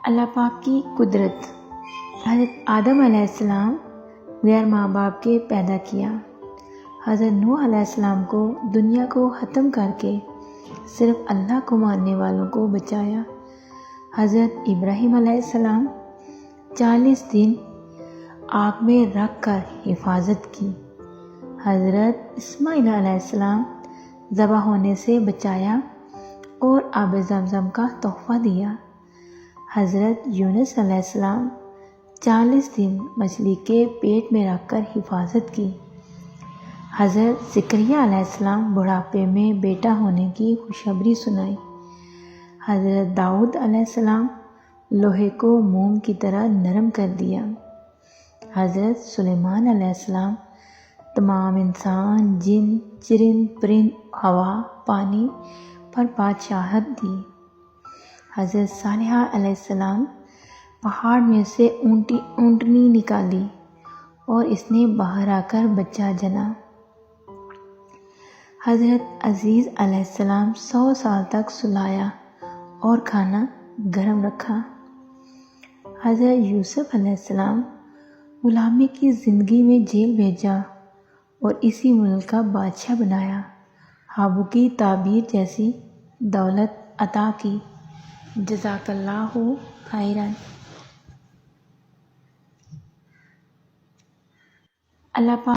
اللہ پاک کی قدرت۔ حضرت آدم علیہ السلام غیر ماں باپ کے پیدا کیا۔ حضرت نوح علیہ السلام کو دنیا کو ختم کر کے صرف اللہ کو ماننے والوں کو بچایا۔ حضرت ابراہیم علیہ السلام 40 دن آگ میں رکھ کر حفاظت کی۔ حضرت اسماعیل علیہ السلام ذبح ہونے سے بچایا اور آب زمزم کا تحفہ دیا۔ حضرت یونس علیہ السلام 40 دن مچھلی کے پیٹ میں رکھ کر حفاظت کی۔ حضرت زکریا علیہ السلام بڑھاپے میں بیٹا ہونے کی خوشخبری سنائی۔ حضرت داؤد علیہ السلام لوہے کو موم کی طرح نرم کر دیا۔ حضرت سلیمان علیہ السلام تمام انسان، جن، چرند، پرند، ہوا، پانی پر بادشاہت دی۔ حضرت صالحہ علیہ السلام پہاڑ میں سے اونٹنی نکالی اور اس نے باہر آ کر بچہ جنا۔ حضرت عزیز علیہ السلام 100 سال تک سلایا اور کھانا گرم رکھا۔ حضرت یوسف علیہ السلام غلامی کی زندگی میں جیل بھیجا اور اسی ملک کا بادشاہ بنایا۔ ہابو کی تعبیر جیسی دولت عطا کی۔ جزاک اللہ خیرا۔ اللہ پاک